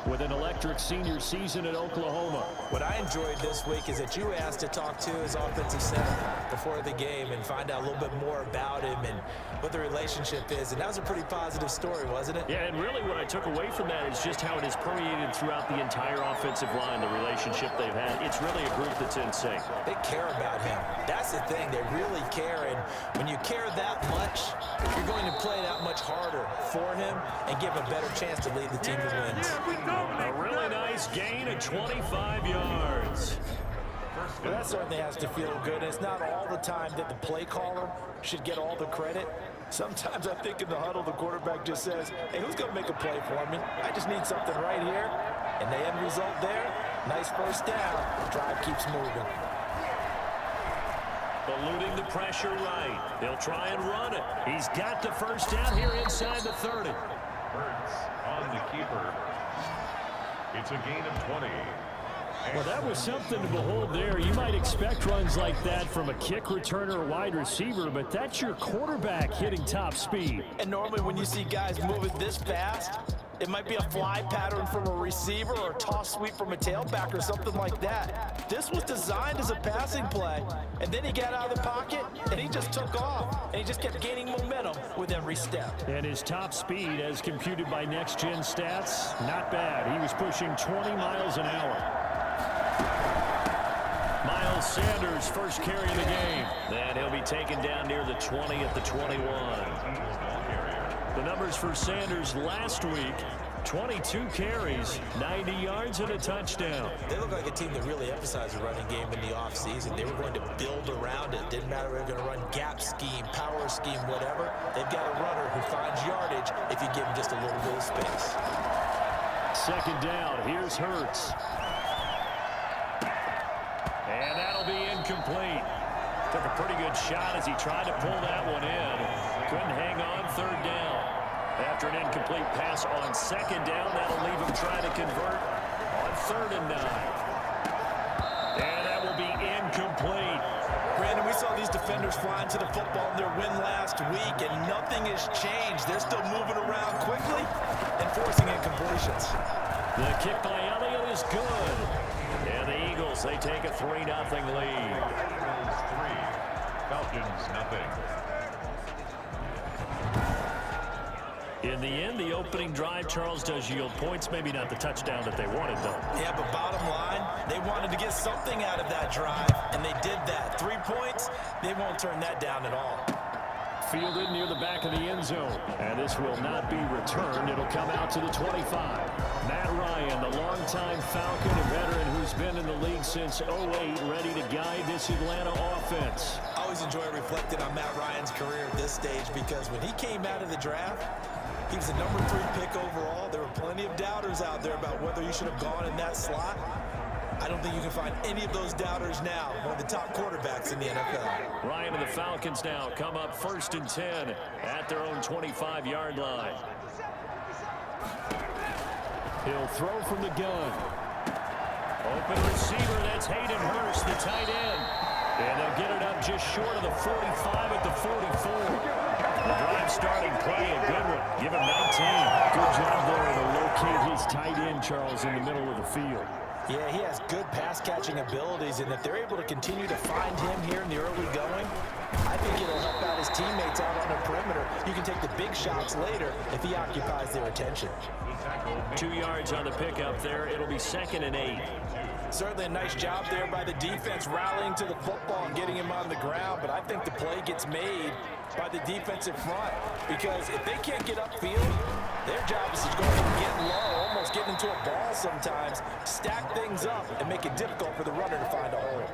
with an electric senior season at Oklahoma. What I enjoyed this week is that you asked to talk to his offensive center before the game and find out a little bit more about him and what the relationship is. And that was a pretty positive story, wasn't it? Yeah, and really what I took away from that is just how it has permeated throughout the entire offensive line, the relationship they've had. It's really a group that's in sync. They care about him. That's the thing. They really care. And when you care that much, you're going to play that much harder for him and give him a better chance to lead the team to wins. A really nice gain of 25 yards. Well, that certainly has to feel good. It's not all the time that the play caller should get all the credit. Sometimes I think in the huddle, the quarterback just says, hey, who's going to make a play for me? I just need something right here. And the end result there, nice first down. The drive keeps moving. Eluding the pressure right. They'll try and run it. He's got the first down here inside the 30. Hurts on the keeper. It's a gain of 20. Well, that was something to behold there. You might expect runs like that from a kick returner or wide receiver, but that's your quarterback hitting top speed. And normally when you see guys moving this fast, it might be a fly pattern from a receiver or a toss sweep from a tailback or something like that. This was designed as a passing play, and then he got out of the pocket, and he just took off, and he just kept gaining momentum with every step. And his top speed, as computed by Next Gen Stats, not bad. He was pushing 20 miles an hour. Miles Sanders first carry of the game. Then he'll be taken down near the 20 at the 21. The numbers for Sanders last week, 22 carries, 90 yards and a touchdown. They look like a team that really emphasized the running game in the offseason. They were going to build around it. Didn't matter if they were going to run gap scheme, power scheme, whatever. They've got a runner who finds yardage if you give him just a little bit of space. Second down, here's Hurts. And that'll be incomplete. Took a pretty good shot as he tried to pull that one in. Couldn't hang on third down. After an incomplete pass on second down, that'll leave him trying to convert on 3rd and 9. And that will be incomplete. Brandon, we saw these defenders flying to the football in their win last week, and nothing has changed. They're still moving around quickly and forcing incompletions. The kick by Elliott is good. And the Eagles, they take a 3-0 lead. Eagles 3, Falcons nothing. In the end, the opening drive, Charles, does yield points. Maybe not the touchdown that they wanted, though. Yeah, but bottom line, they wanted to get something out of that drive, and they did that. 3 points, they won't turn that down at all. Fielded near the back of the end zone. And this will not be returned. It'll come out to the 25. Matt Ryan, the longtime Falcon, a veteran who's been in the league since 08, ready to guide this Atlanta offense. I always enjoy reflecting on Matt Ryan's career at this stage because when he came out of the draft, he was the number 3 pick overall. There were plenty of doubters out there about whether he should have gone in that slot. I don't think you can find any of those doubters now. One of the top quarterbacks in the NFL. Ryan and the Falcons now come up 1st and 10 at their own 25-yard line. He'll throw from the gun. Open receiver, that's Jalen Hurts, the tight end. And they'll get it up just short of the 45 at the 44. The drive starting play, a good one. Give him 19. Good job there to locate his tight end, Charles, in the middle of the field. Yeah, he has good pass-catching abilities, and if they're able to continue to find him here in the early going, I think it'll help out his teammates out on the perimeter. You can take the big shots later if he occupies their attention. 2 yards on the pickup there. It'll be 2nd and 8. Certainly a nice job there by the defense rallying to the football and getting him on the ground, but I think the play gets made by the defensive front because if they can't get upfield, their job is to go ahead and get low, almost get into a ball sometimes, stack things up, and make it difficult for the runner to find a hole.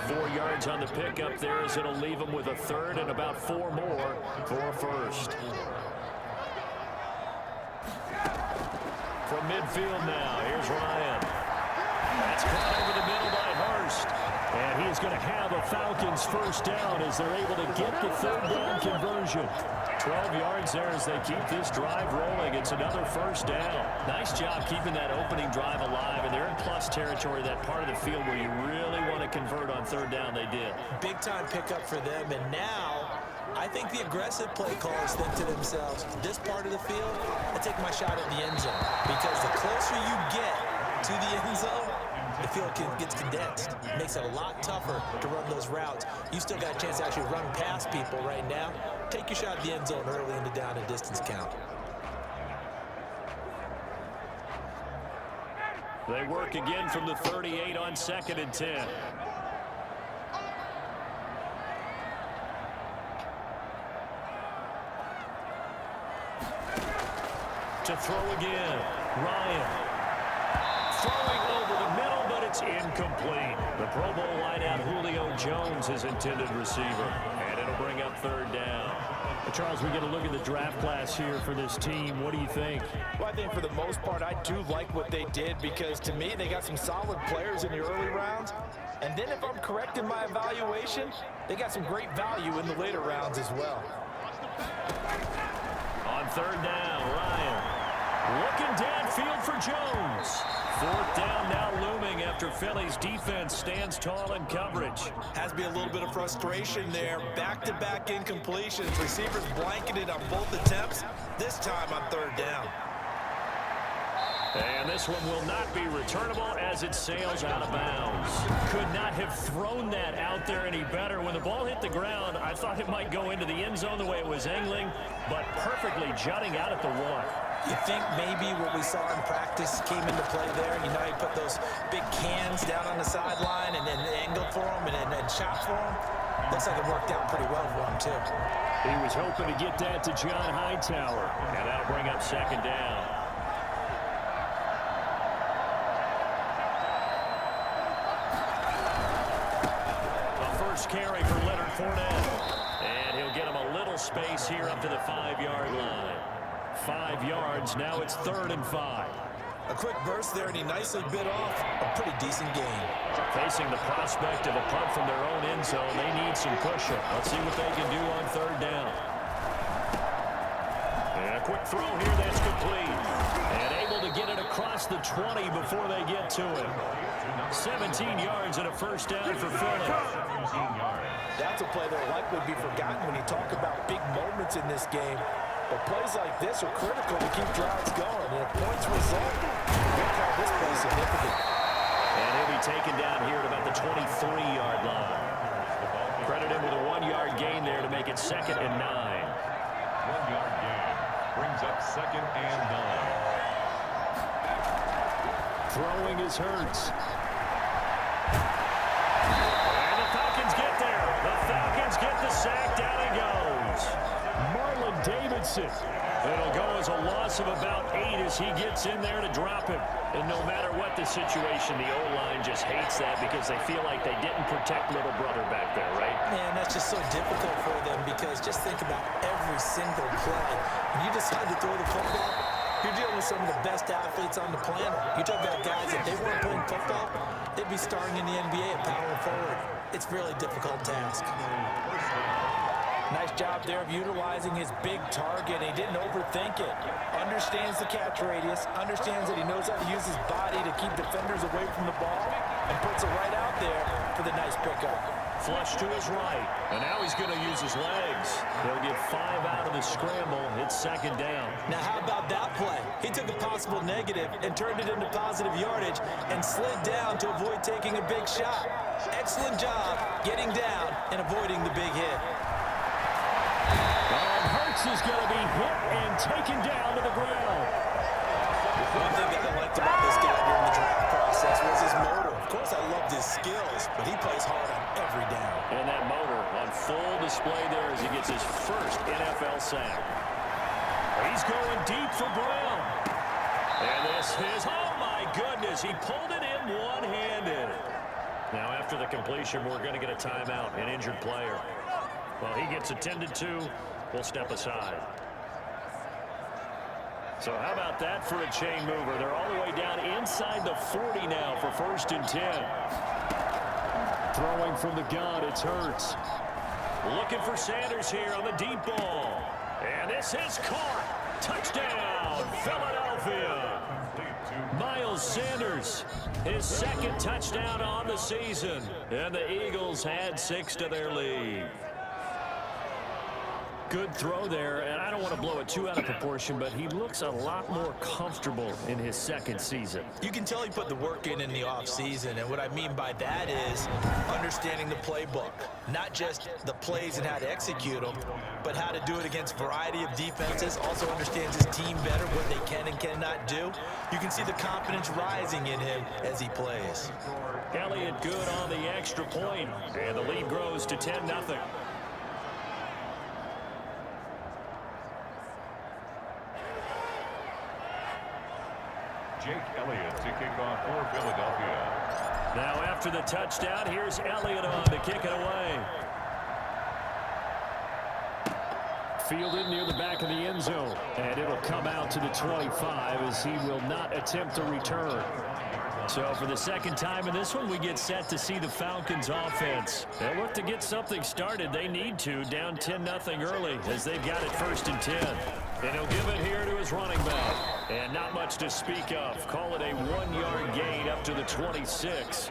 4 yards on the pickup there as it'll leave him with a 3rd and about 4 more for a 1st. From midfield now, here's Ryan. That's caught over the middle by Hurst. And he's going to have a Falcons first down as they're able to get the 3rd down conversion. 12 yards there as they keep this drive rolling. It's another 1st down. Nice job keeping that opening drive alive. And they're in plus territory, that part of the field where you really want to convert on 3rd down. They did. Big time pickup for them. And now I think the aggressive play callers think to themselves, this part of the field, I take my shot at the end zone. Because the closer you get to the end zone, the field gets condensed. It makes it a lot tougher to run those routes. You still got a chance to actually run past people right now. Take your shot at the end zone early in the down and distance count. They work again from the 38 on 2nd and 10. To throw again, Ryan. Throwing over the middle, but it's incomplete. The Pro Bowl wideout Julio Jones is intended receiver, and it'll bring up 3rd down. Charles, we get a look at the draft class here for this team. What do you think? Well, I think for the most part, I do like what they did because, to me, they got some solid players in the early rounds. And then if I'm correct in my evaluation, they got some great value in the later rounds as well. On 3rd down, Ryan. Looking downfield for Jones. 4th down now looming after Philly's defense stands tall in coverage. Has to be a little bit of frustration there. Back-to-back incompletions. Receivers blanketed on both attempts. This time on 3rd down. And this one will not be returnable as it sails out of bounds. Could not have thrown that out there any better. When the ball hit the ground, I thought it might go into the end zone the way it was angling, but perfectly jutting out at the 1. You think maybe what we saw in practice came into play there? You know, you put those big cans down on the sideline and then angled for them and then shot for them. Looks like it worked out pretty well for him, too. He was hoping to get that to John Hightower, and that'll bring up 2nd down. The first carry for Leonard Fournette, and he'll get him a little space here up to the 5-yard line. 5 yards, now it's 3rd and 5. A quick burst there, and he nicely bit off a pretty decent gain. Facing the prospect of a punt from their own end zone, they need some cushion. Let's see what they can do on 3rd down. And a quick throw here, that's complete. And able to get it across the 20 before they get to it. 17 yards and a 1st down for Philly. That's a play that will likely be forgotten when you talk about big moments in this game. But plays like this are critical to keep drives going. And if points result, we'll call this play significant. And he'll be taken down here at about the 23-yard line. Credit him with a 1-yard gain there to make it 2nd and 9. 1-yard gain brings up 2nd and 9. Throwing is Hurts. And the Falcons get there. The Falcons get the sack. Down he goes. Marlon Davidson. It'll go as a loss of about 8 as he gets in there to drop him. And no matter what the situation, the O-line just hates that because they feel like they didn't protect little brother back there, right? Man, that's just so difficult for them because just think about every single play. When you decide to throw the football, you're dealing with some of the best athletes on the planet. You talk about guys, if they weren't playing football, they'd be starring in the NBA and powering forward. It's a really difficult task. Nice job there of utilizing his big target. He didn't overthink it. Understands the catch radius. Understands that he knows how to use his body to keep defenders away from the ball. And puts it right out there for the nice pickup. Flush to his right. And now he's going to use his legs. He'll get 5 out of the scramble. It's 2nd down. Now how about that play? He took a possible negative and turned it into positive yardage and slid down to avoid taking a big shot. Excellent job getting down and avoiding the big hit. And Hurts is going to be hit and taken down to the ground. One thing that I liked about this guy during the draft process was his motor. Of course, I loved his skills, but he plays hard on every down. And that motor on full display there as he gets his first NFL sack. He's going deep for Brown. And this is, oh my goodness, he pulled it in one-handed. Now after the completion, we're going to get a timeout, an injured player. Well, he gets attended to. We'll step aside. So how about that for a chain mover? They're all the way down inside the 40 now for 1st and 10. Throwing from the gun, it's Hurts. Looking for Sanders here on the deep ball. And this is caught. Touchdown, Philadelphia. Miles Sanders, his 2nd touchdown on the season. And the Eagles had 6 to their lead. good throw there, and I don't want to blow it too out of proportion, but he looks a lot more comfortable in his second season. You can tell he put the work in the offseason, and what I mean by that is understanding the playbook. Not just the plays and how to execute them, but how to do it against a variety of defenses. Also understands his team better, what they can and cannot do. You can see the confidence rising in him as he plays. Elliott good on the extra point, and the lead grows to 10-0. Jake Elliott to kick off for Philadelphia. Now after the touchdown, here's Elliott on to kick it away. Fielded near the back of the end zone, and it'll come out to the 25 as he will not attempt to return. So for the second time in this one, we get set to see the Falcons offense. They'll look to get something started. They need to, down 10-0 early as they've got it 1st and 10. And he'll give it here to his running back. And not much to speak of. Call it a 1-yard gain up to the 26.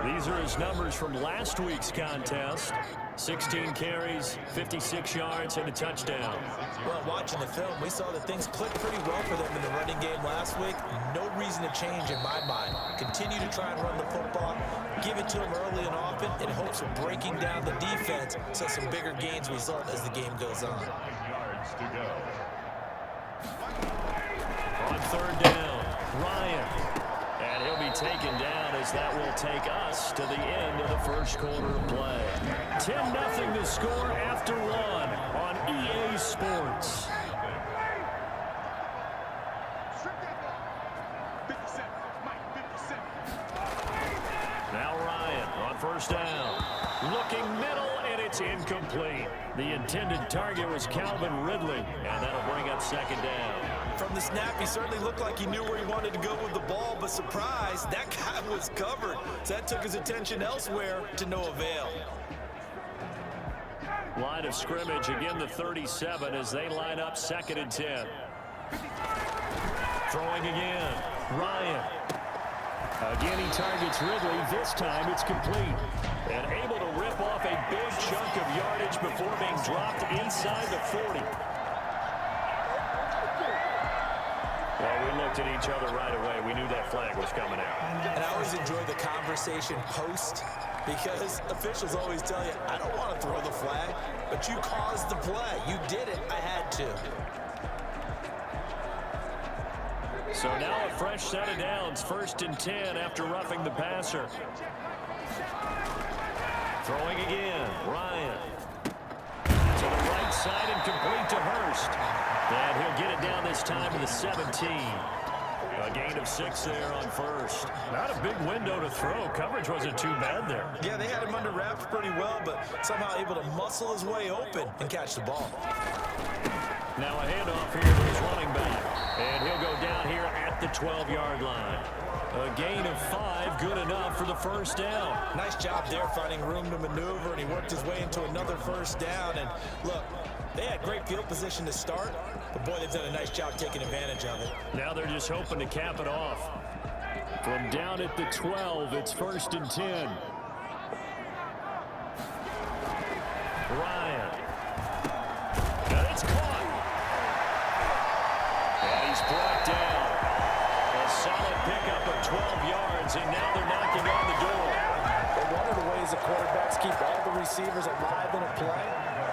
These are his numbers from last week's contest. 16 carries, 56 yards, and a touchdown. Well, watching the film, we saw that things clicked pretty well for them in the running game last week. No reason to change in my mind. Continue to try and run the football, give it to them early and often in hopes of breaking down the defense so some bigger gains result as the game goes on. Yards to go. On 3rd down, Ryan. And he'll be taken down as that will take us to the end of the first quarter of play. 10-0 the score after 1 on EA Sports. Now Ryan on 1st down. Looking middle, and it's incomplete. The intended target was Calvin Ridley, and that'll bring up 2nd down. From the snap, he certainly looked like he knew where he wanted to go with the ball, but surprise, that guy was covered. So that took his attention elsewhere to no avail. Line of scrimmage, again the 37 as they line up 2nd and 10. Throwing again, Ryan. Again, he targets Ridley. This time it's complete. And able to rip off a big chunk of yardage before being dropped inside the 40. Well, we looked at each other right away. We knew that flag was coming out. And I always enjoy the conversation post because officials always tell you, I don't want to throw the flag, but you caused the play. You did it. I had to. So now a fresh set of downs, 1st and 10 after roughing the passer. Throwing again, Ryan. To the right side and complete to Hurst. And he'll get it down this time to the 17. A gain of 6 there on 1st. Not a big window to throw. Coverage wasn't too bad there. Yeah, they had him under wraps pretty well, but somehow able to muscle his way open and catch the ball. Now a handoff here to his running back. And he'll go down here at the 12-yard line. A gain of 5, good enough for the 1st down. Nice job there finding room to maneuver, and he worked his way into another 1st down. And look, they had great field position to start, but boy, they've done a nice job taking advantage of it. Now they're just hoping to cap it off. From down at the 12, it's 1st and 10. Ryan. And it's caught. And he's brought down. A solid pickup of 12 yards, and now they're knocking on the door. But one of the ways the quarterbacks keep all the receivers alive in a play,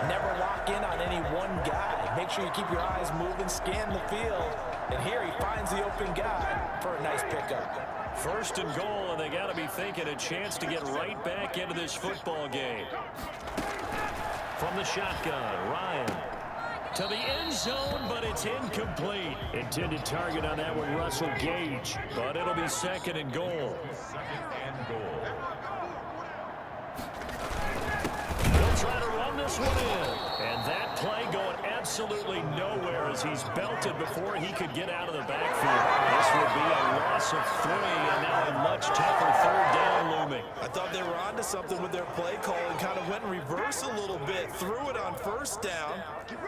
never lock in on any one guy. Make sure you keep your eyes moving, scan the field. And here he finds the open guy for a nice pickup. 1st and goal, and they got to be thinking a chance to get right back into this football game. From the shotgun, Ryan. To the end zone, but it's incomplete. Intended target on that one, Russell Gage. But it'll be 2nd and goal. 2nd and goal. He'll try to run this one in. And that play going absolutely nowhere as he's belted before he could get out of the backfield. This would be a loss of 3, and now a much tougher 3rd down looming. I thought they were onto something with their play call and kind of went in reverse a little bit. Threw it on 1st down,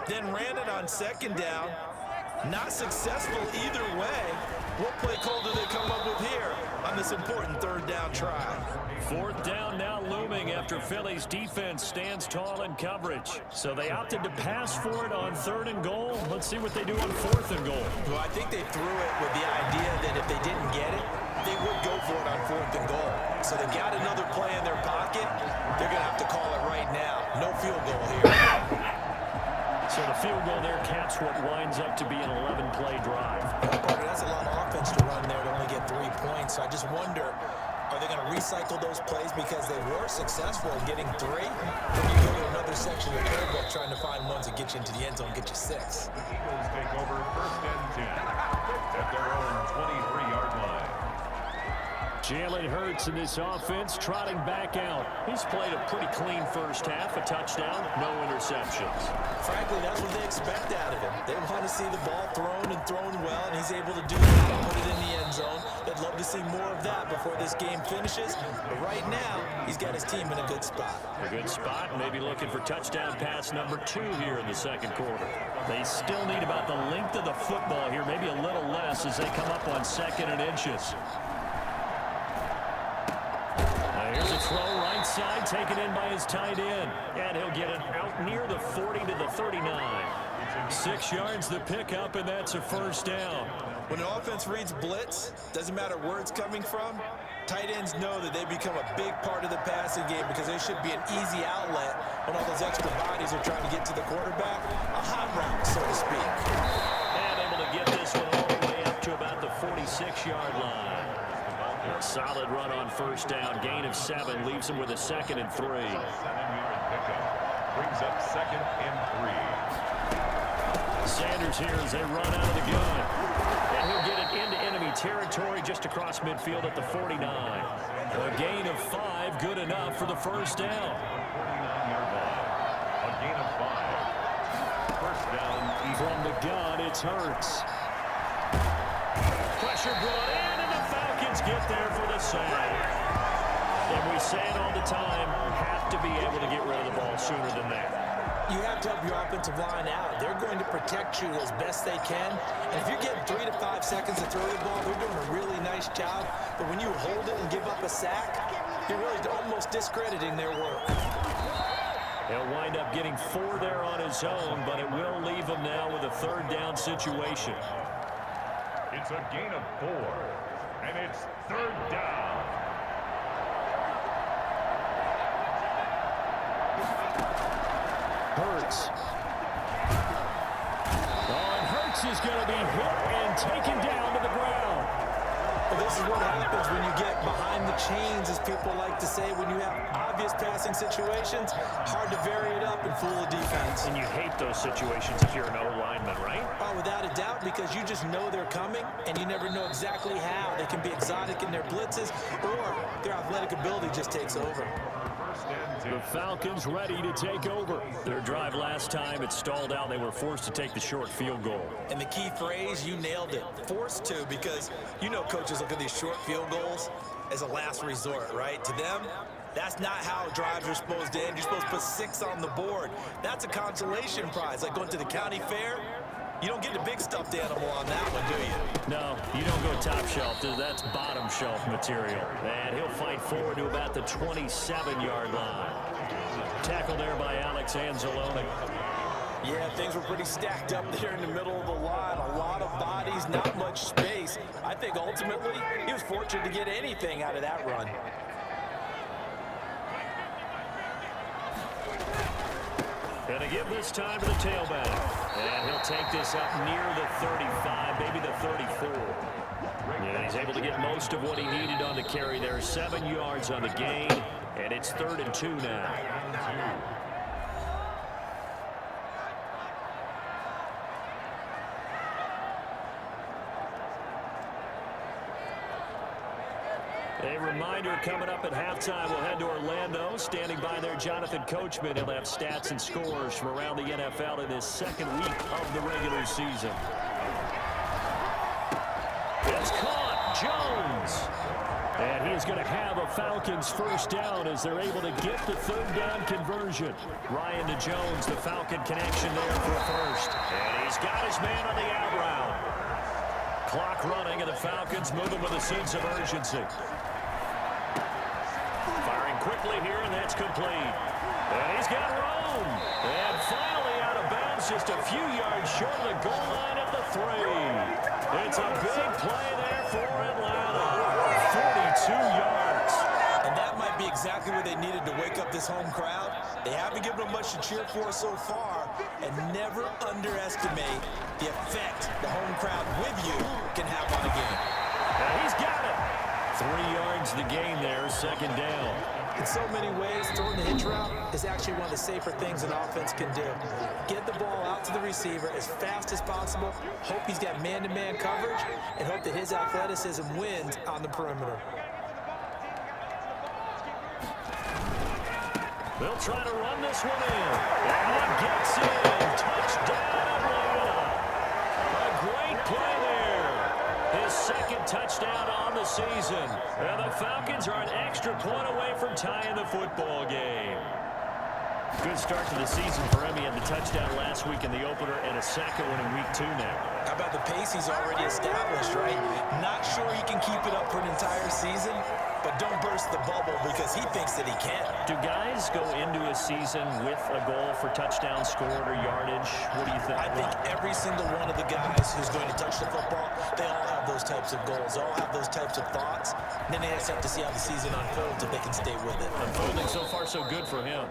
then ran it on 2nd down. Not successful either way. What play call do they come up with here on this important third down try. Fourth down now looming after Philly's defense stands tall in coverage. So they opted to pass for it on 3rd and goal. Let's see what they do on 4th and goal. Well, I think they threw it with the idea that if they didn't get it, they would go for it on 4th and goal. So they got another play in their pocket. They're going to have to call it right now. No field goal here. So the field goal there caps what winds up to be an 11-play drive. That's a lot of offense to run there to only get 3 points. So I just wonder, are they going to recycle those plays because they were successful in getting 3? Or do you go to another section of the playbook trying to find ones that get you into the end zone and get you 6? The Eagles take over 1st and 10 at their own 23-yard line. Jalen Hurts in this offense trotting back out. He's played a pretty clean first half, a touchdown, no interceptions. Frankly, that's what they expect out of him. They want to see the ball thrown and thrown well, and he's able to do that and put it in the end zone. They'd love to see more of that before this game finishes. But right now, he's got his team in a good spot. A good spot, maybe looking for touchdown pass number 2 here in the 2nd quarter. They still need about the length of the football here, maybe a little less as they come up on 2nd and inches. Here's a throw right side, taken in by his tight end. And he'll get it out near the 40 to the 39. 6 yards the pickup, and that's a 1st down. When an offense reads blitz, doesn't matter where it's coming from, tight ends know that they become a big part of the passing game because they should be an easy outlet when all those extra bodies are trying to get to the quarterback. A hot route, so to speak. And able to get this one all the way up to about the 46-yard line. A solid run on 1st down. Gain of 7 leaves him with a 2nd and 3. 7-yard pickup brings up 2nd and 3. Sanders here as they run out of the gun. And he'll get it into enemy territory just across midfield at the 49. A gain of 5, good enough for the 1st down. 49-yard line. A gain of 5. 1st down. From the gun, it's Hurts. Pressure brought in, and the Falcons get there for the save. And we say it all the time, have to be able to get rid of the ball sooner than that. You have to help your offensive line out. They're going to protect you as best they can. And if you're getting 3 to 5 seconds to throw the ball, they're doing a really nice job. But when you hold it and give up a sack, you're really almost discrediting their work. He'll wind up getting 4 there on his own, but it will leave him now with a 3rd down situation. It's a gain of 4, and it's 3rd down. Hurts. And Hurts is going to be hit and taken down to the ground. Well, this is what happens when you get behind the chains, as people like to say, when you have obvious passing situations. Hard to vary it up and fool a defense. And you hate those situations if you're an O-lineman, right? Oh, without a doubt, because you just know they're coming, and you never know exactly how. They can be exotic in their blitzes, or their athletic ability just takes over. The Falcons ready to take over. Their drive last time, it stalled out. They were forced to take the short field goal. And the key phrase, you nailed it. Forced to, because you know coaches look at these short field goals as a last resort, right? To them, that's not how drives are supposed to end. You're supposed to put 6 on the board. That's a consolation prize, like going to the county fair. You don't get the big stuffed animal on that one, do you? No, you don't go top shelf. That's bottom shelf material. And he'll fight forward to about the 27-yard line. Tackle there by Alex Anzalone. Yeah, things were pretty stacked up there in the middle of the line. A lot of bodies, not much space. I think ultimately he was fortunate to get anything out of that run. And to give this time to the tailback. And he'll take this up near the 35, maybe the 34. Yeah, he's able to get most of what he needed on the carry there. 7 yards on the gain, and it's 3rd and 2 now. A reminder coming up at halftime, we'll head to Orlando. Standing by there, Jonathan Coachman. He'll have stats and scores from around the NFL in this 2nd week of the regular season. It's caught, Jones. And he is going to have a Falcons 1st down as they're able to get the 3rd down conversion. Ryan to Jones, the Falcon connection there for a 1st. And he's got his man on the out route. Clock running, and the Falcons moving with a sense of urgency. Firing quickly here, and that's complete. And he's got room. And finally out of bounds, just a few yards short of the goal line at the 3. It's a big play there for Atlanta. 42 yards. And that might be exactly what they needed to wake up this home crowd. They haven't given them much to cheer for so far, and never underestimate the effect the home crowd with you can have on a game. And he's got it. 3 yards the gain there, second down. In so many ways, throwing the hitch route is actually one of the safer things an offense can do. Get the ball out to the receiver as fast as possible, hope he's got man-to-man coverage, and hope that his athleticism wins on the perimeter. They'll try to run this one in. And it gets in. Touchdown, Atlanta. A great play there. His second touchdown on the season. And the Falcons are an extra point away from tying the football game. Good start to the season for him. He had the touchdown last week in the opener and a second one in week 2 now. How about the pace he's already established, right? Not sure he can keep it up for an entire season, but don't burst the bubble because he thinks that he can. Do guys go into a season with a goal for touchdown scored or yardage? What do you think? I think every single one of the guys who's going to touch the football, they all have those types of goals. They all have those types of thoughts. And then they just have to see how the season unfolds if they can stay with it. Unfolding so far so good for him.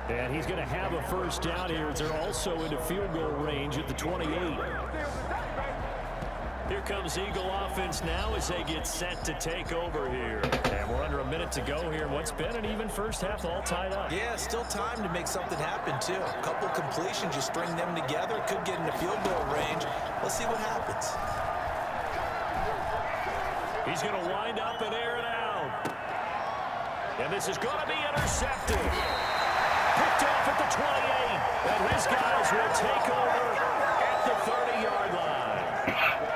And he's going to have a first down here as they're also into field goal range at the 28. Here comes Eagle offense now as they get set to take over here. And we're under a minute to go here. What's been an even first half, all tied up. Yeah, still time to make something happen, too. A couple completions, just string them together. Could get into field goal range. Let's see what happens. He's going to wind up and air it out. And this is going to be intercepted. Picked off at the 28. And his guys will take over at the 30-yard line.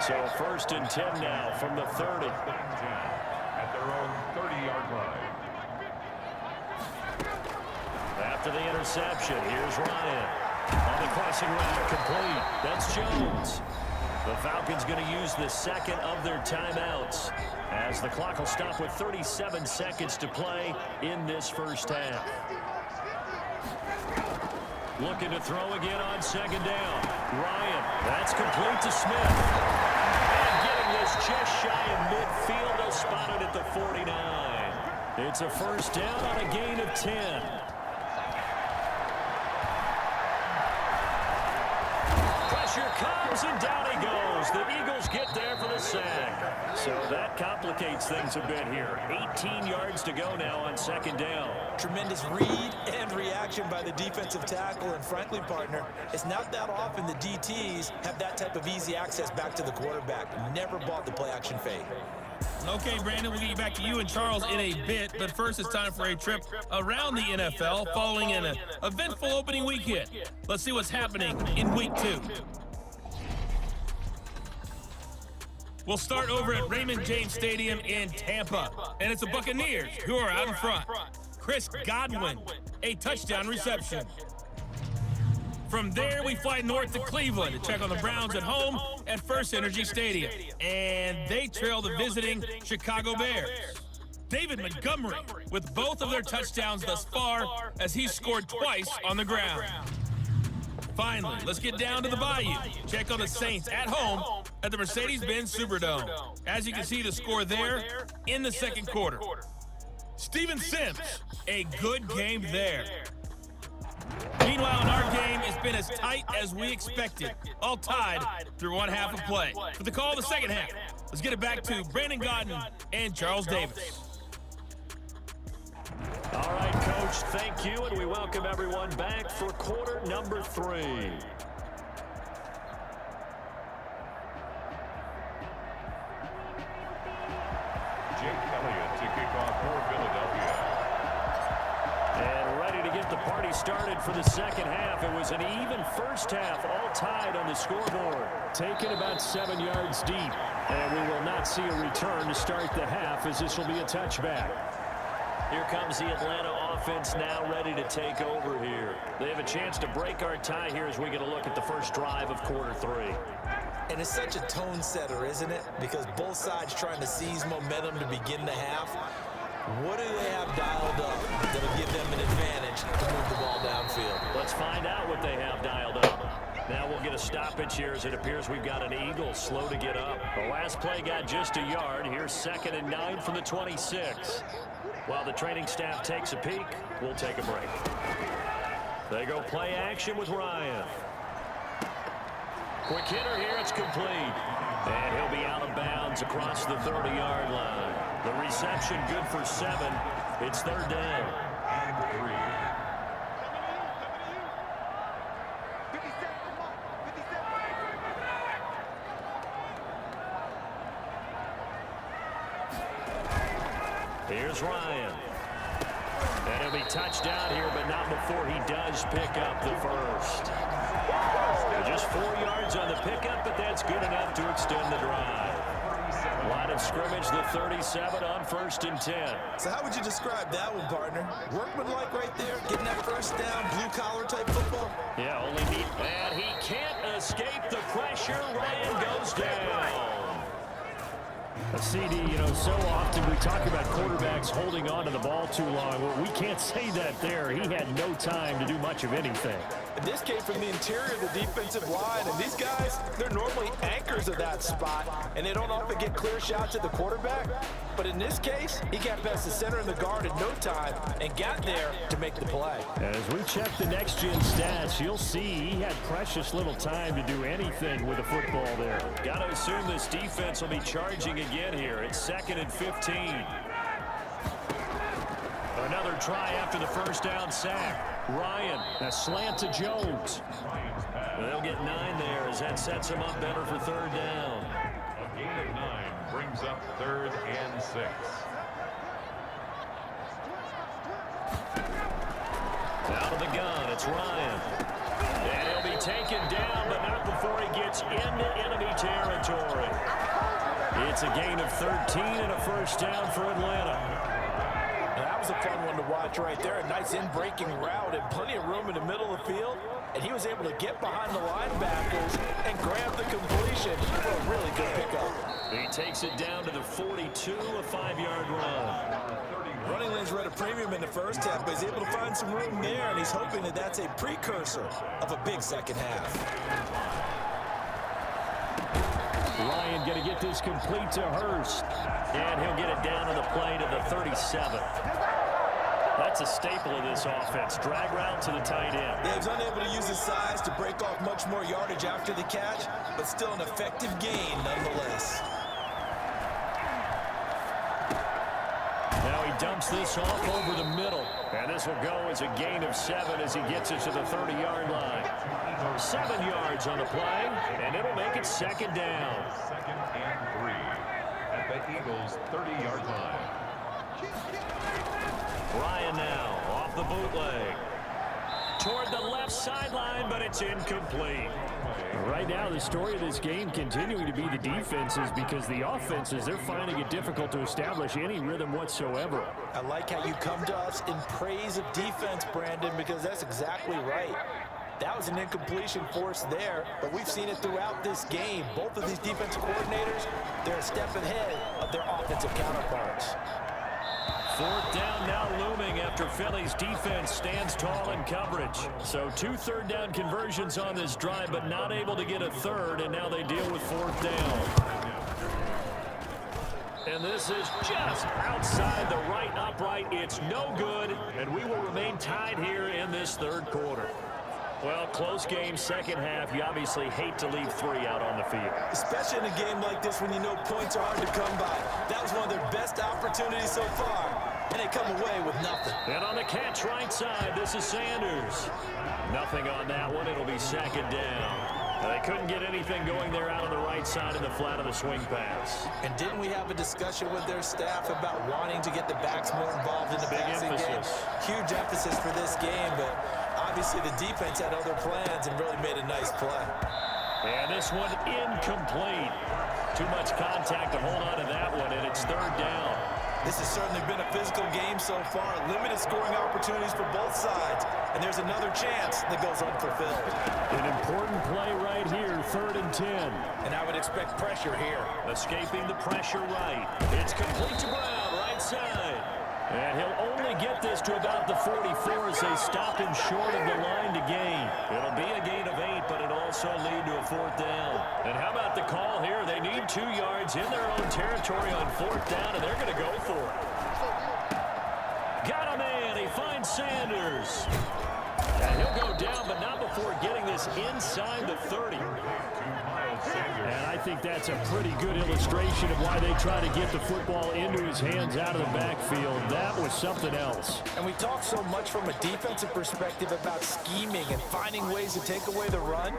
So 1st and 10 now from the 30. At their own 30-yard line. After the interception, here's Ryan. On the crossing route, complete. That's Jones. The Falcons going to use the second of their timeouts as the clock will stop with 37 seconds to play in this first half. Looking to throw again on second down. Ryan, that's complete to Smith. And getting this just shy of midfield, they'll spot it at the 49. It's a first down on a gain of 10. Pressure comes, and down he goes. The Eagles get there for the sack. So that complicates things a bit here. 18 yards to go now on second down. Tremendous read and reaction by the defensive tackle, and frankly, partner, it's not that often the DTs have that type of easy access back to the quarterback. Never bought the play-action fake. Okay, Brandon, we'll get back to you and Charles in a bit, but first it's time for a trip around the NFL following an eventful opening weekend. Let's see what's happening in Week 2. We'll start over at Raymond James Stadium in Tampa, and it's the Buccaneers who are out in front. Chris Godwin, a touchdown reception. From there, we fly north to Cleveland to check on the Browns at home at First Energy Stadium. And they trail the visiting Chicago Bears. David Montgomery with both of their touchdowns thus far as he scored twice on the ground. Finally, let's get down to the Bayou. Check on the Saints at home at the Mercedes-Benz Superdome. As you can see, the score there in the second quarter. Steven Sims, a good game there. Meanwhile, in our game, it's been as tight as we expected, all tied through one half of play. For the call of the second half, let's get it back to Brandon Godden and Charles Davis. All right, Coach, thank you, and we welcome everyone back for quarter number 3. Jake Elliott to kick off for Philadelphia. And ready to get the party started for the second half. It was an even first half, all tied on the scoreboard. Taken about 7 yards deep. And we will not see a return to start the half as this will be a touchback. Here comes the Atlanta offense now ready to take over here. They have a chance to break our tie here as we get a look at the first drive of quarter 3. And it's such a tone setter, isn't it? Because both sides trying to seize momentum to begin the half. What do they have dialed up that'll give them an advantage to move the ball downfield? Let's find out what they have dialed up. Now we'll get a stoppage here as it appears we've got an Eagle slow to get up. The last play got just a yard. Here's 2nd and 9 from the 26. While the training staff takes a peek, we'll take a break. They go play action with Ryan. Quick hitter here, it's complete. And he'll be out of bounds across the 30-yard line. The reception good for 7. It's 3rd down. And 3. Here's Ryan. And he'll be touched down here, but not before he does pick up the first. Just 4 yards on the pickup, but that's good enough to extend the drive. Line of scrimmage, the 37 on 1st and 10. So how would you describe that one, partner? Workmanlike right there, getting that first down, blue-collar type football? Yeah, only neat. And he can't escape the pressure. Ryan goes down. CD, you know, so often we talk about quarterbacks holding on to the ball too long. Well, we can't say that there. He had no time to do much of anything. And this came from the interior of the defensive line, and these guys, they're normally anchors of that spot, and they don't often get clear shots at the quarterback. But in this case, he got past the center and the guard in no time and got there to make the play. As we check the next-gen stats, you'll see he had precious little time to do anything with the football there. Got to assume this defense will be charging again here. It's 2nd and 15. Another try after the first down sack. Ryan, a slant to Jones. They'll get 9 there as that sets him up better for 3rd down. A gain of 9 brings up 3rd and 6. Out of the gun, it's Ryan. And he'll be taken down, but not before he gets into enemy territory. It's a gain of 13 and a first down for Atlanta. And that was a fun one to watch right there. A nice in-breaking route and plenty of room in the middle of the field. And he was able to get behind the linebackers and grab the completion for a really good pickup. He takes it down to the 42, a 5-yard run. Running lanes were at a premium in the first half, but he's able to find some room there, and he's hoping that that's a precursor of a big second half. Ryan going to get this complete to Hurts. And he'll get it down to the play to the 37. That's a staple of this offense. Drag route to the tight end. Yeah, he's unable to use his size to break off much more yardage after the catch, but still an effective gain nonetheless. Now he dumps this off over the middle. And this will go as a gain of 7 as he gets it to the 30-yard line. 7 yards on the play, and it'll make it 2nd down. 2nd and 3 at the Eagles' 30-yard line. Ryan now off the bootleg. Toward the left sideline, but it's incomplete. Right now, the story of this game continuing to be the defenses, because the offenses, they're finding it difficult to establish any rhythm whatsoever. I like how you come to us in praise of defense, Brandon, because that's exactly right. That was an incompletion force there, but we've seen it throughout this game. Both of these defensive coordinators, they're a step ahead of their offensive counterparts. 4th down now looming after Philly's defense stands tall in coverage. So 2 third-down conversions on this drive, but not able to get a third, and now they deal with 4th down. And this is just outside the right upright. It's no good, and we will remain tied here in this 3rd quarter. Well, close game, second half. You obviously hate to leave 3 out on the field. Especially in a game like this when you know points are hard to come by. That was one of their best opportunities so far, and they come away with nothing. And on the catch right side, this is Sanders. Nothing on that one. It'll be 2nd down. They couldn't get anything going there out on the right side in the flat of the swing pass. And didn't we have a discussion with their staff about wanting to get the backs more involved in the passing game? Huge emphasis for this game, but obviously the defense had other plans and really made a nice play. And this one incomplete. Too much contact to hold on to that one, and it's 3rd down. This has certainly been a physical game so far. Limited scoring opportunities for both sides. And there's another chance that goes unfulfilled. An important play right here, 3rd and 10. And I would expect pressure here. Escaping the pressure right. It's complete to Brown, right side. And he'll only get this to about the 44 as they stop him short of the line to gain. It'll be a gain of 8, but it'll also lead to a 4th down. And how about the call here? They need 2 yards in their own territory on 4th down, and they're going to go for it. Got a man. He finds Sanders. And he'll go down, but not before getting this inside the 30. And I think that's a pretty good illustration of why they try to get the football into his hands out of the backfield. That was something else. And we talk so much from a defensive perspective about scheming and finding ways to take away the run.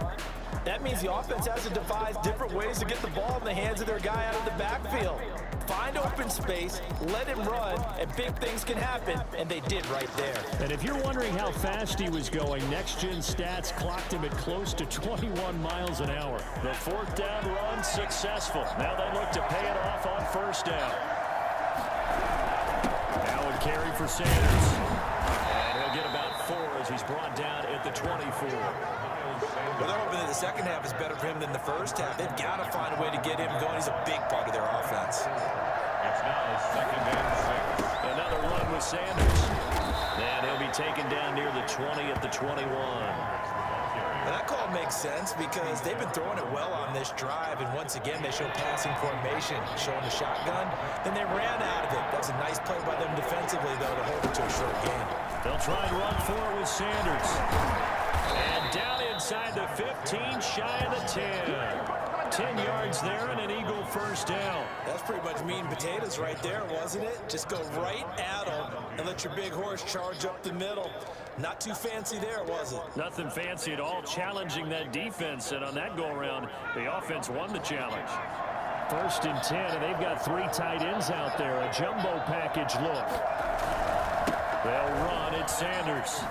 That means the offense has to devise different ways to get the ball in the hands of their guy out of the backfield. Find open space, let him run, and big things can happen, and they did right there. And if you're wondering how fast he was going, next-gen stats clocked him at close to 21 miles an hour. The 4th down run successful. Now they look to pay it off on 1st down. Now a carry for Sanders. And he'll get about 4 as he's brought down at the 24. Well, they're hoping that the second half is better for him than the first half. They've got to find a way to get him going. He's a big part of their offense. It's now 2nd and 6. Another run with Sanders. And he'll be taken down near the 20 at the 21. Well, that call makes sense because they've been throwing it well on this drive, and once again they show passing formation, showing the shotgun. Then they ran out of it. That's a nice play by them defensively, though, to hold it to a short game. They'll try and run for it with Sanders. And down inside the 15, shy of the 10. 10 yards there and an Eagle 1st down. That's pretty much meat and potatoes right there, wasn't it? Just go right at them and let your big horse charge up the middle. Not too fancy there, was it? Nothing fancy at all, challenging that defense, and on that go-around, the offense won the challenge. 1st and 10, and they've got 3 tight ends out there, a jumbo package look. They'll run at Sanders.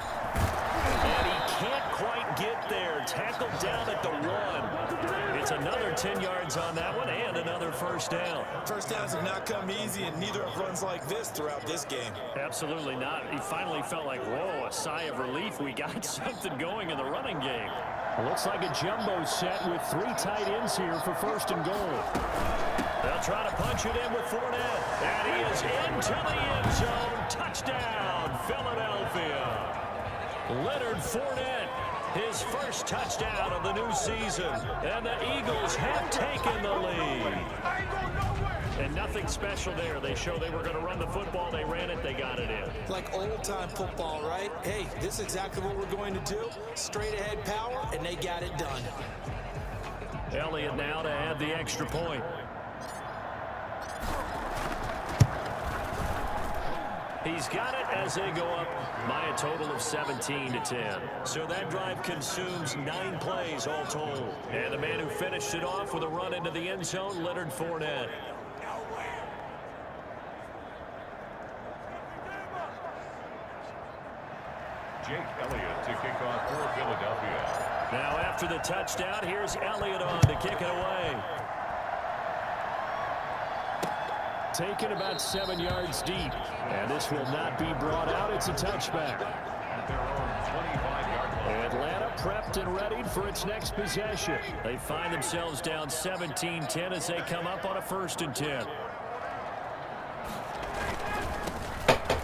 And he can't quite get there. Tackled down at the 1. It's another 10 yards on that one and another 1st down. First downs have not come easy, and neither have runs like this throughout this game. Absolutely not. He finally felt like, whoa, a sigh of relief. We got something going in the running game. It looks like a jumbo set with 3 tight ends here for 1st and goal. They'll try to punch it in with Fournette. And he is into the end zone. Touchdown, Philadelphia. Leonard Fournette, his first touchdown of the new season. And the Eagles have taken the lead. And nothing special there. They show they were going to run the football. They ran it. They got it in. Like old-time football, right? Hey, this is exactly what we're going to do. Straight-ahead power, and they got it done. Elliott now to add the extra point. He's got it as they go up by a total of 17 to 10. So that drive consumes 9 plays all told. And the man who finished it off with a run into the end zone, Leonard Fournette. Jake Elliott to kick off for Philadelphia. Now after the touchdown, here's Elliott on to kick it away. Taken about 7 yards deep. And this will not be brought out. It's a touchback. At their own 25-yard line. Atlanta prepped and readied for its next possession. They find themselves down 17-10 as they come up on a 1st and 10.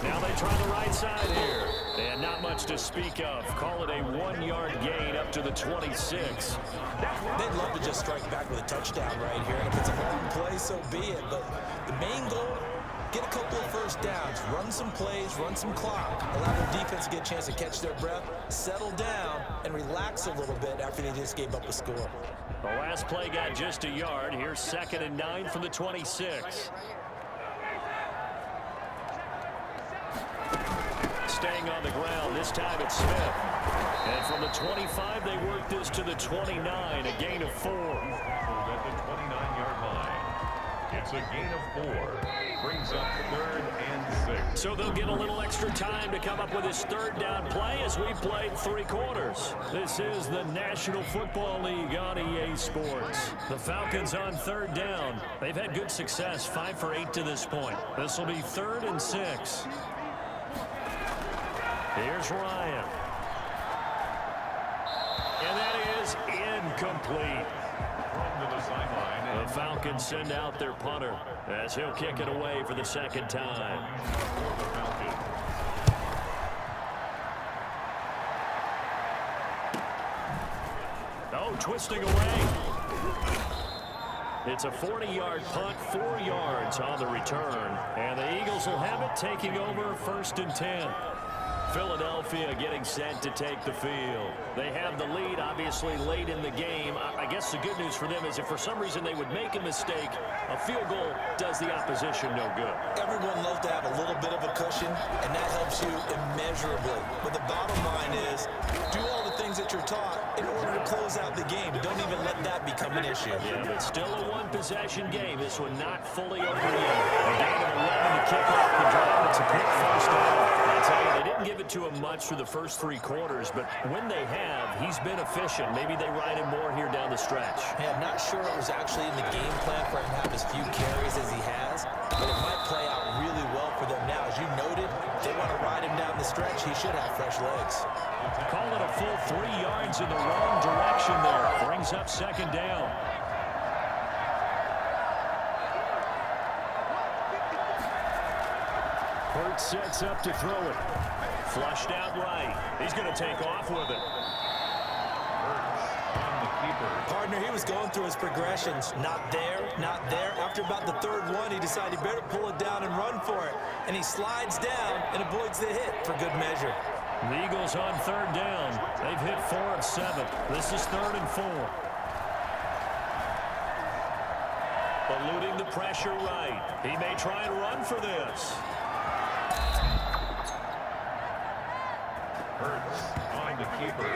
Now they try the right side here. And not much to speak of. Call it a 1-yard gain up to the 26. They'd love to just strike back with a touchdown right here. And if it's a long play, so be it. But the main goal, get a couple of 1st downs, run some plays, run some clock, allow their defense to get a chance to catch their breath, settle down, and relax a little bit after they just gave up a score. The last play got just a yard. Here's 2nd and 9 from the 26. Staying on the ground, this time it's Smith. And from the 25, they work this to the 29, a gain of 4. At the 29-yard line. It's a gain of 4. Brings up 3rd and 6. So they'll get a little extra time to come up with this 3rd down play as we played 3 quarters. This is the National Football League on EA Sports. The Falcons on 3rd down. They've had good success, 5 for 8 to this point. This will be 3rd and 6. Here's Ryan. And that is incomplete. From to the sideline. The Falcons send out their punter as he'll kick it away for the 2nd time. For the Falcons. Oh, twisting away. It's a 40-yard punt, 4 yards on the return. And the Eagles will have it, taking over 1st and 10. Philadelphia getting set to take the field. They have the lead, obviously, late in the game. I guess the good news for them is if for some reason they would make a mistake, a field goal does the opposition no good. Everyone loves to have a little bit of a cushion, and that helps you immeasurably. But the bottom line is, do all the things that you're taught in order to close out the game. Don't even let that become an issue. Yeah, but still a one-possession game. This one not fully over yet. A gain of 11 to kick off the drive. It's a quick 1st down. I'll tell you, they didn't give it to him much through the first 3 quarters, but when they have, he's been efficient. Maybe they ride him more here down the stretch. Hey, I'm not sure it was actually in the game plan for him to have as few carries as he has, but it might play out really well for them now. As you noted, they want to ride him down the stretch. He should have fresh legs. Call it a full 3 yards in the wrong direction there. Brings up 2nd down. Hurts sets up to throw it. Flushed out right. He's going to take off with it. Hurts on the keeper. Partner, he was going through his progressions. Not there, not there. After about the 3rd one, he decided he better pull it down and run for it. And he slides down and avoids the hit for good measure. The Eagles on 3rd down. They've hit 4 of 7. This is 3rd and 4. Eluding the pressure right. He may try and run for this. Hurts on the keeper.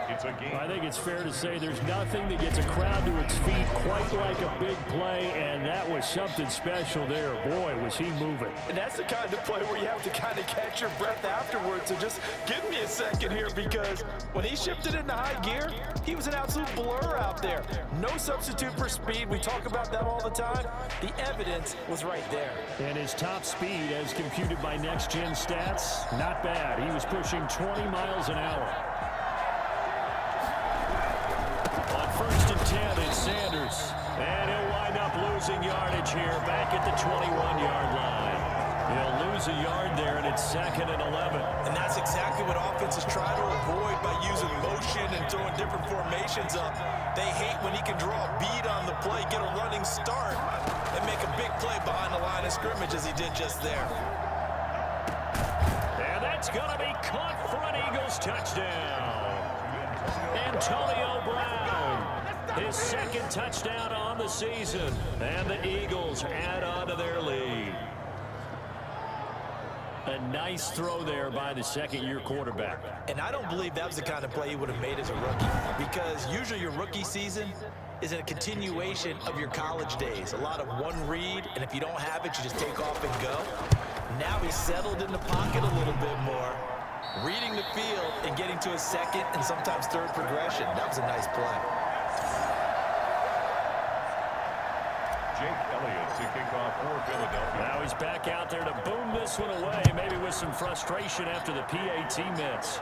It's a game. I think it's fair to say there's nothing that gets a crowd to its feet quite like a big play, and that was something special there. Boy, was he moving. And that's the kind of play where you have to kind of catch your breath afterwards. So just give me a second here, because when he shifted into high gear, he was an absolute blur out there. No substitute for speed. We talk about that all the time. The evidence was right there. And his top speed, as computed by Next Gen Stats, not bad. He was pushing 20 miles an hour. On 1st and 10, it's Sanders. And he'll wind up losing yardage here back at the 21-yard line. He'll lose a yard there, and it's 2nd and 11. And that's exactly what offenses try to avoid by using motion and throwing different formations up. They hate when he can draw a bead on the play, get a running start, and make a big play behind the line of scrimmage as he did just there. And that's going to be caught for an Eagles touchdown. Antonio Brown, his 2nd touchdown on the season. And the Eagles add on to their lead. A nice throw there by the 2nd-year quarterback. And I don't believe that was the kind of play he would have made as a rookie, because usually your rookie season is a continuation of your college days. A lot of one read, and if you don't have it, you just take off and go. Now he's settled in the pocket a little bit more, reading the field and getting to his 2nd and sometimes 3rd progression. That was a nice play. Jake Elliott to kick off for Philadelphia. Now he's back out there to boom this one away, maybe with some frustration after the PAT miss.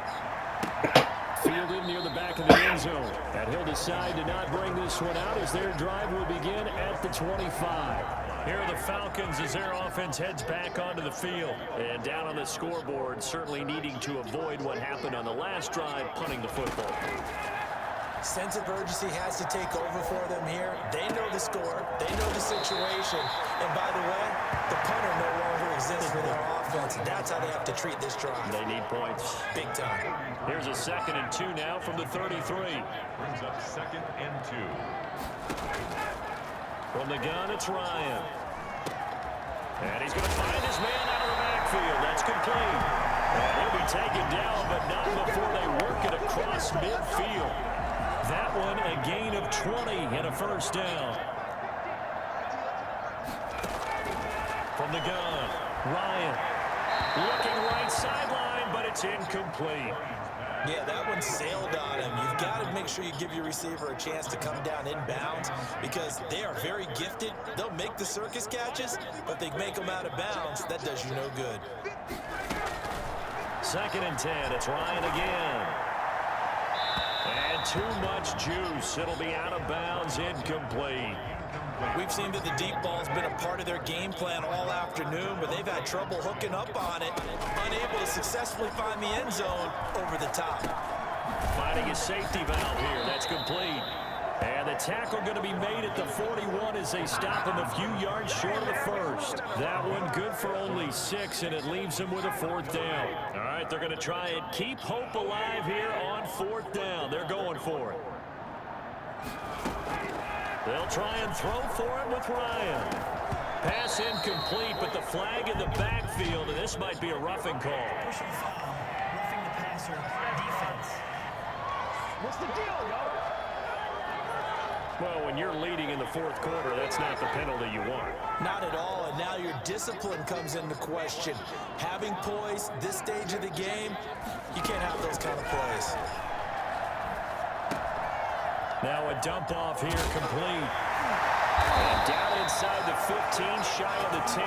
Fielded near the back of the end zone. And he'll decide to not bring this one out as their drive will begin at the 25. Here are the Falcons as their offense heads back onto the field. And down on the scoreboard, certainly needing to avoid what happened on the last drive, punting the football. Sense of urgency has to take over for them here. They know the score. They know the situation. And by the way, the punter no longer exists for their offense. That's how they have to treat this drive. They need points. Big time. Here's a 2nd and 2 now from the 33. Brings up 2nd and 2. From the gun, it's Ryan. And he's going to find his man out of the backfield. That's complete. And he'll be taken down, but not before they work it across midfield. That one, a gain of 20 and a 1st down. From the gun, Ryan. Looking right sideline, but it's incomplete. Yeah, that one sailed on him. You've got to make sure you give your receiver a chance to come down inbounds because they are very gifted. They'll make the circus catches, but they make them out of bounds. That does you no good. 2nd and 10. It's Ryan again. And too much juice. It'll be out of bounds, incomplete. We've seen that the deep ball's been a part of their game plan all afternoon, but they've had trouble hooking up on it, unable to successfully find the end zone over the top. Finding a safety valve here. That's complete. And the tackle going to be made at the 41 as they stop him a few yards short of the first. That one good for only 6, and it leaves them with a 4th down. All right, they're going to try and keep hope alive here on 4th down. They're going for it. They'll try and throw for it with Ryan. Pass incomplete, but the flag in the backfield, and this might be a roughing call. Pushing foul, roughing the passer, defense. What's the deal, yo? Well, when you're leading in the 4th quarter, that's not the penalty you want. Not at all, and now your discipline comes into question. Having poise this stage of the game, you can't have those kind of plays. Now a dump off here, complete. And down inside the 15, shy of the 10.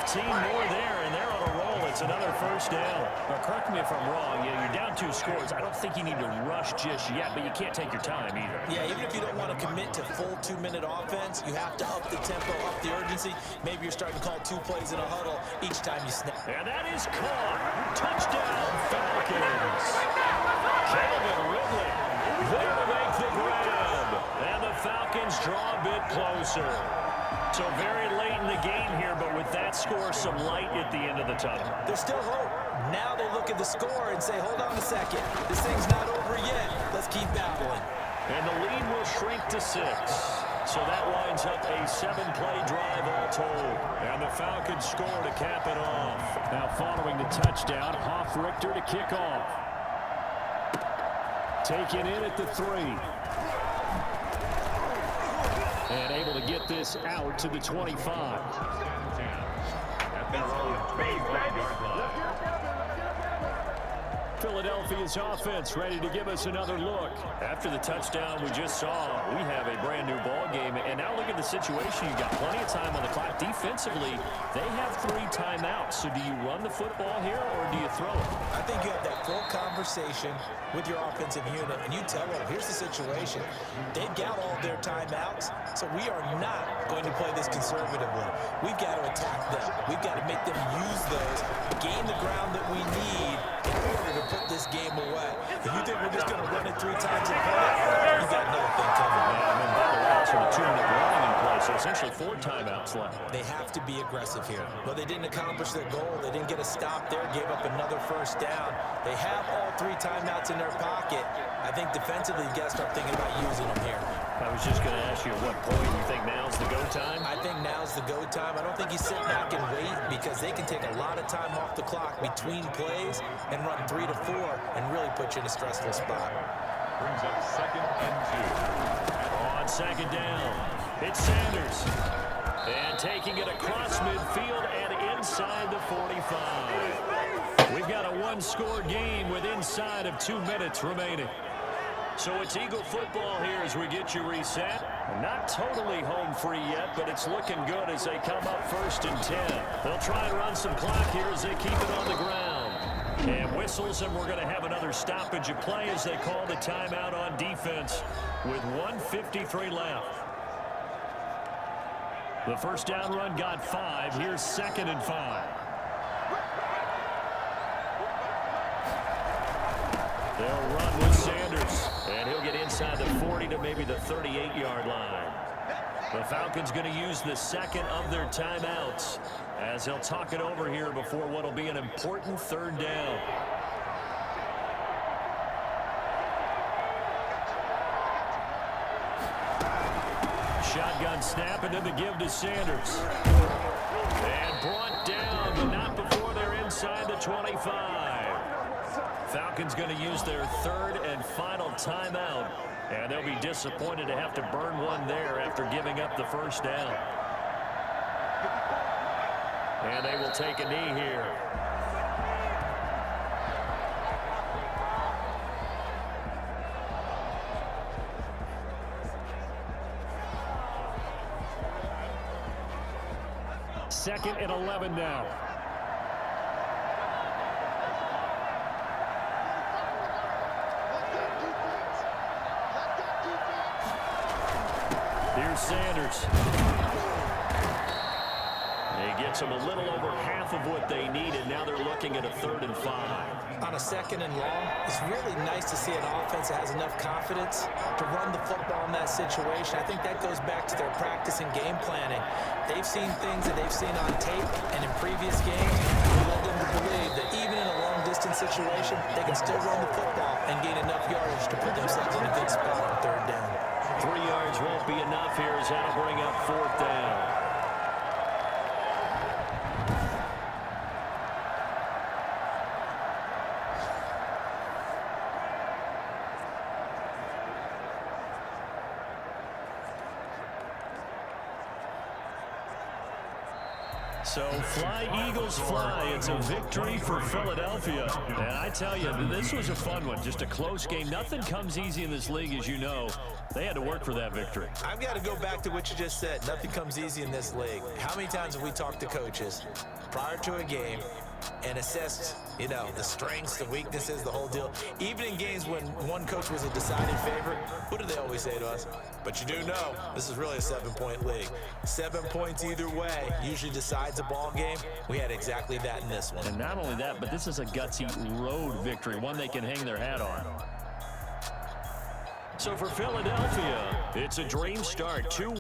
15 more there, and they're on a roll. It's another 1st down. Now, correct me if I'm wrong. Yeah, you're down 2 scores. I don't think you need to rush just yet, but you can't take your time either. Yeah, even if you don't want to commit to full 2-minute offense, you have to up the tempo, up the urgency. Maybe you're starting to call 2 plays in a huddle each time you snap. And that is caught. Touchdown, Falcons. Calvin Ridley there to make the grab. And the Falcons draw a bit closer. So very late in the game here, but with that score, some light at the end of the tunnel. There's still hope. Now they look at the score and say, hold on a second. This thing's not over yet. Let's keep battling. And the lead will shrink to 6. So that lines up a 7-play drive all told. And the Falcons score to cap it off. Now following the touchdown, Hoff-Richter to kick off. Taken in at the 3. And able to get this out to the 25. At their own 25-yard line. Philadelphia's offense ready to give us another look. After the touchdown we just saw, we have a brand new ball game. And now look at the situation. You've got plenty of time on the clock. Defensively, they have 3 timeouts. So do you run the football here or do you throw it? I think you have that full conversation with your offensive unit, and you tell them, here's the situation. They've got all their timeouts, so we are not going to play this conservatively. We've got to attack them. We've got to make them use those, gain the ground that we need in order to put this game away. If you think we're just going to run it 3 times and play it, you've got another thing coming. And then by the way, it's a 2-minute warning in play, so essentially 4 timeouts left. They have to be aggressive here. Well, they didn't accomplish their goal. They didn't get a stop there, gave up another 1st down. They have all 3 timeouts in their pocket. I think defensively, you got to start thinking about using them here. I was just going to ask you at what point you think now's the go time? I think now's the go time. I don't think you sit back and wait because they can take a lot of time off the clock between plays and run 3 to 4 and really put you in a stressful spot. Brings up 2nd and 2. On 2nd down, it's Sanders. And taking it across midfield and inside the 45. We've got a 1-score game with inside of 2 minutes remaining. So it's Eagle football here as we get you reset. Not totally home free yet, but it's looking good as they come up 1st and 10. They'll try and run some clock here as they keep it on the ground. And whistles, and we're going to have another stoppage of play as they call the timeout on defense with 1:53 left. The 1st down run got 5. Here's 2nd and 5. They'll run with Sanders, and he'll get inside the 40 to maybe the 38-yard line. The Falcons going to use the 2nd of their timeouts as they'll talk it over here before what will be an important 3rd down. Shotgun snap, and then the give to Sanders. And brought down, but not before they're inside the 25. Falcons going to use their 3rd and final timeout, and they'll be disappointed to have to burn one there after giving up the 1st down. And they will take a knee here. Second and 11 now. Here's Sanders. He gets them a little over half of what they needed. Now they're looking at a 3rd and 5. On a 2nd and long, it's really nice to see an offense that has enough confidence to run the football in that situation. I think that goes back to their practice and game planning. They've seen things that they've seen on tape and in previous games that led them to believe that even in a long-distance situation, they can still run the football and gain enough yardage to put themselves in a good spot on 3rd down. 3 yards won't be enough here as that'll bring up 4th down. So fly, Eagles, fly. It's a victory for Philadelphia. And I tell you, this was a fun one. Just a close game. Nothing comes easy in this league, as you know. They had to work for that victory. I've got to go back to what you just said. Nothing comes easy in this league. How many times have we talked to coaches prior to a game and assessed, you know, the strengths, the weaknesses, the whole deal? Even in games when one coach was a decided favorite, what do they always say to us? But you do know this is really a 7-point league. 7 points either way usually decides a ball game. We had exactly that in this one. And not only that, but this is a gutsy road victory, one they can hang their hat on. So for Philadelphia, it's a dream start. 2